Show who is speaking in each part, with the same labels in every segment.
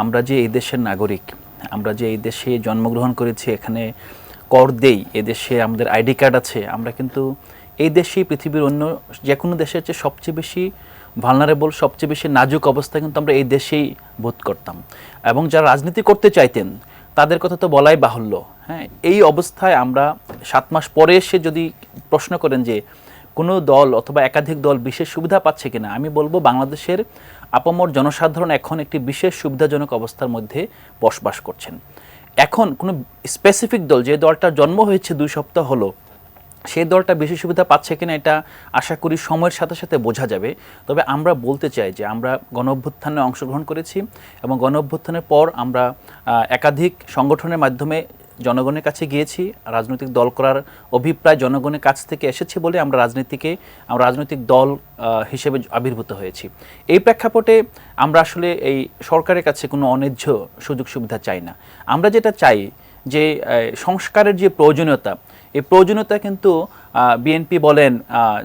Speaker 1: আমরা যে এই দেশের নাগরিক, আমরা যে এই দেশে জন্মগ্রহণ করেছি, এখানে কর দেই, এদেশে আমাদের আইডি কার্ড আছে, আমরা কিন্তু এই দেশেই পৃথিবীর অন্য যে কোনো দেশের চেয়ে সবচেয়ে বেশি ভালনারেবল, সবচেয়ে বেশি নাজুক অবস্থা কিন্তু আমরা এই দেশেই বোধ করতাম। এবং যারা রাজনীতি করতে চাইতেন তাদের কথা তো বলাই বাহুল্য। হ্যাঁ, এই অবস্থায় আমরা 7 মাস পরে এসে যদি প্রশ্ন করেন যে কোনো দল অথবা একাধিক দল বিশেষ সুবিধা পাচ্ছে কিনা, আমি বলবো বাংলাদেশের আপামর জনসাধারণ এখন একটি বিশেষ সুবিধাজনক অবস্থার মধ্যে বসবাস করছেন। এখন কোনো স্পেসিফিক দল, যে দলটা জন্ম হয়েছে 2 সপ্তাহ হলো, সেই দলটা বেশি সুবিধা পাচ্ছে কিনা এটা আশা করি সময়ের সাথে সাথে বোঝা যাবে। তবে আমরা বলতে চাই যে আমরা গণ-অভ্যুত্থানে অংশগ্রহণ করেছি এবং গণ-অভ্যুত্থানের পর আমরা একাধিক সংগঠনের মাধ্যমে জনগণের কাছে গিয়েছি। রাজনৈতিক দল করার অভিপ্রায় জনগণের কাছ থেকে এসেছে বলে আমরা রাজনৈতিক দল হিসেবে আবির্ভূত হয়েছি। এই প্রেক্ষাপটে আমরা আসলে এই সরকারের কাছে কোনো অন্যায্য সুযোগ সুবিধা চাই না। আমরা যেটা চাই যে সংস্কারের যে প্রয়োজনীয়তা, এই প্রয়োজনীয়তা কিন্তু বিএনপি বলেন,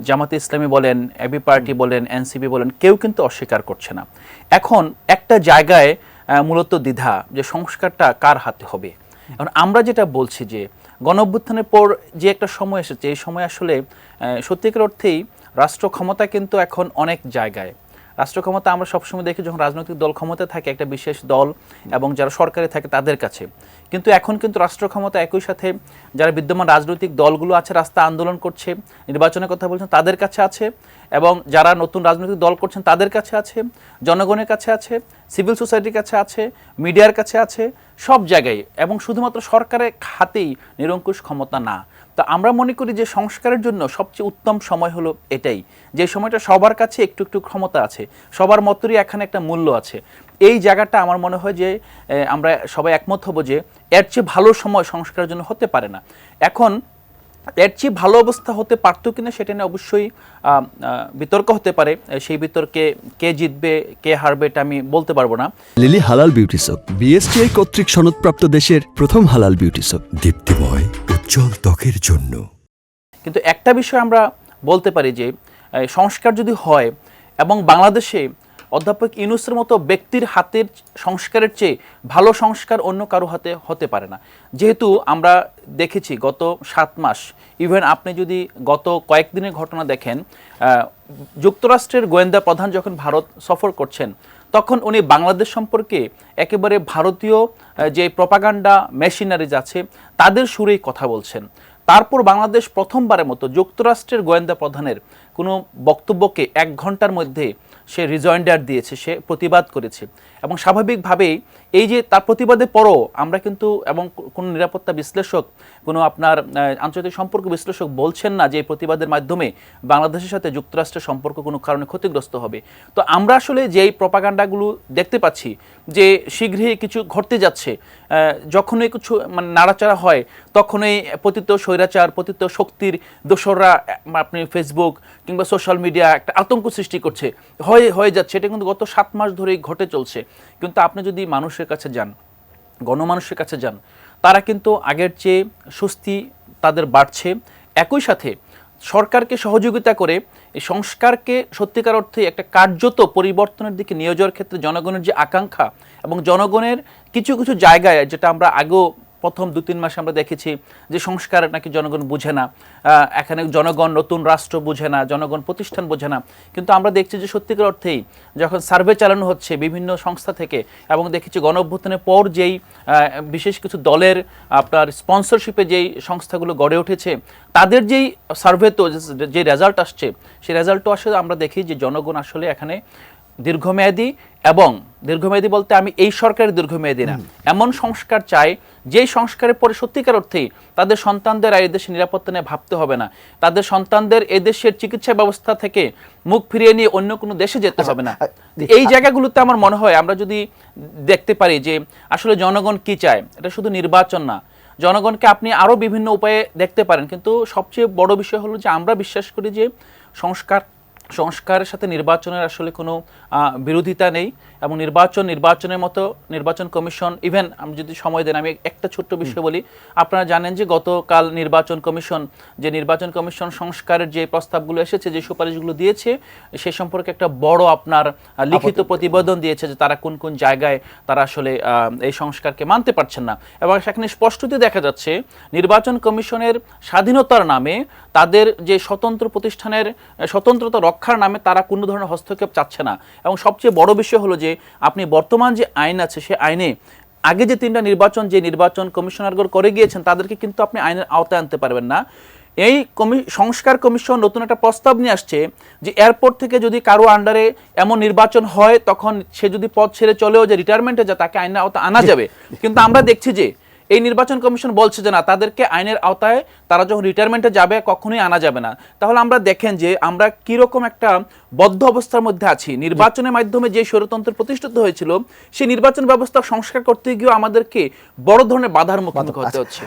Speaker 1: জামাতে ইসলামী বলেন, এবি পার্টি বলেন, এনসিপি বলেন, কেউ কিন্তু অস্বীকার করছে না। এখন একটা জায়গায় মূলত দ্বিধা যে সংস্কারটা কার হাতে হবে। এখন আমরা যেটা বলছি যে গণ-অভ্যুত্থানের পর যে একটা সময় এসেছে, এই সময় আসলে সত্যিকার অর্থেই রাষ্ট্র ক্ষমতা কিন্তু এখন অনেক জায়গায়। রাষ্ট্র ক্ষমতা আমরা সবসময় দেখি যখন রাজনৈতিক দল ক্ষমতা থাকে একটা বিশেষ দল এবং যারা সরকারে থাকে তাদের কাছে, কিন্তু এখন কিন্তু রাষ্ট্র ক্ষমতা একই সাথে যারা বিদ্যমান রাজনৈতিক দলগুলো আছে, রাস্তা আন্দোলন করছে, নির্বাচনের কথা বলছেন, তাদের কাছে আছে, এবং যারা নতুন রাজনৈতিক দল করছেন তাদের কাছে আছে, জনগণের কাছে আছে, সিভিল সোসাইটির কাছে আছে, মিডিয়ার কাছে আছে, সব জায়গায়। এবং শুধুমাত্র সরকারের হাতেই নিরঙ্কুশ ক্ষমতা না। তা আমরা মনে করি যে সংস্কারের জন্য সবচেয়ে উত্তম সময় হলো এটাই, যে সময়টা সবার কাছে একটু একটু ক্ষমতা আছে, সবার মতই এখানে একটা মূল্য আছে। এই জায়গাটা আমার মনে হয় যে আমরা সবাই একমত হব যে এর চেয়ে ভালো সময় সংস্কারের জন্য হতে পারে না। এখন এর চেয়ে ভালো অবস্থা হতে পারতো কিনা সেটা নিয়ে অবশ্যই বিতর্ক হতে পারে। সেই বিতর্কে কে জিতবে কে হারবে এটা আমি বলতে পারবো না।
Speaker 2: লিলি হালাল বিউটি সোপ, বিএসটিআই কর্তৃক সনদপ্রাপ্ত দেশের প্রথম হালাল বিউটি সোপ, দীপ্তিময় উজ্জ্বল ত্বকের জন্য।
Speaker 1: কিন্তু একটা বিষয় আমরা বলতে পারি যে সংস্কার যদি হয় এবং বাংলাদেশে অধ্যাপক ইউনূসের মতো ব্যক্তির হাতের সংস্কারের চেয়ে ভালো সংস্কার অন্য কারো হাতে হতে পারে না। যেহেতু আমরা দেখেছি গত 7 মাস, ইভেন আপনি যদি গত কয়েকদিনের ঘটনা দেখেন, যুক্তরাষ্ট্রের গোয়েন্দা প্রধান যখন ভারত সফর করছেন তখন উনি বাংলাদেশ সম্পর্কে একেবারে ভারতীয় যে প্রপাগান্ডা মেশিনারিজ আছে তাদের সুরেই কথা বলছেন। তারপর বাংলাদেশ প্রথমবারের মতো যুক্তরাষ্ট্রের গোয়েন্দা প্রধানের কোনো বক্তব্যকে 1 ঘন্টার মধ্যে সে রিজয়েন্ডার দিয়েছে, সে প্রতিবাদ করেছে। এবং স্বাভাবিকভাবেই এই যে তার প্রতিবাদের পরও আমরা কিন্তু, এবং কোনো নিরাপত্তা বিশ্লেষক, কোনো আপনার আন্তর্জাতিক সম্পর্ক বিশ্লেষক বলছেন না যে এই প্রতিবাদের মাধ্যমে বাংলাদেশের সাথে যুক্তরাষ্ট্রের সম্পর্ক কোনো কারণে ক্ষতিগ্রস্ত হবে। তো আমরা আসলে যেই প্রপাগান্ডাগুলো দেখতে পাচ্ছি যে শীঘ্রই কিছু ঘটতে যাচ্ছে, যখনই কিছু মানে নাড়াচাড়া হয় তখনই পতিত স্বৈরাচার, পতিত শক্তির দোসররা আপনি ফেসবুক কিংবা সোশ্যাল মিডিয়া একটা আতঙ্ক সৃষ্টি করছে, হয়ে যাচ্ছে। এটা কিন্তু গত 7 মাস ধরেই ঘটে চলছে। কিন্তু আপনি যদি মানুষের কাছে যান, গণমানুষের কাছে যান, তারা কিন্তু আগের চেয়ে স্বস্তি তাদের বাড়ছে। একই সাথে সরকারকে সহযোগিতা করে এই সংস্কারকে সত্যিকার অর্থে একটা কার্যত পরিবর্তনের দিকে নিয়ে যাওয়ার ক্ষেত্রে জনগণের যে আকাঙ্ক্ষা, এবং জনগণের কিছু কিছু জায়গায় যেটা আমরা আগেও প্রথম 2-3 মাসে আমরা দেখেছি যে সংস্কার নাকি জনগণ বুঝে না, এখানে জনগণ নতুন রাষ্ট্র বুঝে না, জনগণ প্রতিষ্ঠান বোঝে না। কিন্তু আমরা দেখছি যে সত্যিকার অর্থেই যখন সার্ভে চালানো হচ্ছে বিভিন্ন সংস্থা থেকে, এবং দেখেছি গণ-অভ্যুত্থানের পর যেই বিশেষ কিছু দলের আপনার স্পন্সরশিপে যেই সংস্থাগুলো গড়ে উঠেছে, তাদের যেই সার্ভেতে যে রেজাল্ট আসছে, সেই রেজাল্টও আসলে আমরা দেখি যে জনগণ আসলে এখানে দীর্ঘমেয়াদী, এবং দীর্ঘমেয়াদী বলতে আমি এই সরকারের দীর্ঘমেয়াদী না, এমন সংস্কার চায় যেই সংস্কারের পরে সত্যিকার অর্থেই তাদের সন্তানদের আর এদেশের নিরাপত্তা নিয়ে ভাবতে হবে না, তাদের সন্তানদের এদেশের চিকিৎসা ব্যবস্থা থেকে মুখ ফিরিয়ে নিয়ে অন্য কোনো দেশে যেতে হবে না। এই জায়গাগুলোতে আমার মনে হয় আমরা যদি দেখতে পারি যে আসলে জনগণ কি চায়, এটা শুধু নির্বাচন না, জনগণকে আপনি আরও বিভিন্ন উপায়ে দেখতে পারেন। কিন্তু সবচেয়ে বড় বিষয় হলো যে আমরা বিশ্বাস করি যে সংস্কারের সাথে নির্বাচনের আসলে কোনো বিরোধিতা নেই, এবং নির্বাচনের মতো নির্বাচন কমিশন ইভেন আমি যদি সময় দেন আমি একটা ছোট্ট বিষয় বলি। আপনারা জানেন যে গতকাল নির্বাচন কমিশন সংস্কারের যে প্রস্তাবগুলো এসেছে, যে সুপারিশগুলো দিয়েছে, সে সম্পর্কে একটা বড় আপনার লিখিত প্রতিবেদন দিয়েছে যে তারা কোন কোন জায়গায় তারা আসলে এই সংস্কারকে মানতে পারছেন না। এবং সেখানে স্পষ্টতই দেখা যাচ্ছে নির্বাচন কমিশনের স্বাধীনতার নামে, তাদের যে স্বতন্ত্র প্রতিষ্ঠানের স্বতন্ত্রতা রক্ষার নামে তারা কোনো ধরনের হস্তক্ষেপ চাচ্ছে না। এবং সবচেয়ে বড় বিষয় হলো যে আপনি বর্তমান যে আইন আছে সে আইনে আগে যে 3টা নির্বাচন কমিশনারগণ করে গিয়েছেন তাদেরকে কিন্তু আপনি আইনের আওতায় আনতে পারবেন না। এই সংস্কার কমিশন নতুন একটা প্রস্তাব নিয়ে আসছে যে এয়ারপোর্ট থেকে যদি কারো আন্ডারে এমন নির্বাচন হয়, তখন সে যদি পদ ছেড়ে চলেও যে রিটায়ারমেন্টে যায় তাকে আইনের আওতায় আনা যাবে। কিন্তু আমরা দেখছি যে এই নির্বাচন কমিশন বলছে যে না, তাদেরকে আইনের আওতায় তারা যখন রিটায়ারমেন্টে যাবে কখনোই আনা যাবে না। তাহলে আমরা দেখেন যে আমরা কিরকম একটা বদ্ধ অবস্থার মধ্যে আছি। নির্বাচনের মাধ্যমে যে স্বৈরতন্ত্র প্রতিষ্ঠিত হয়েছিল সেই নির্বাচন ব্যবস্থা সংস্কার করতে গিয়ে আমাদেরকে বড় ধরনের বাধার মুখোমুখি হতে হচ্ছে।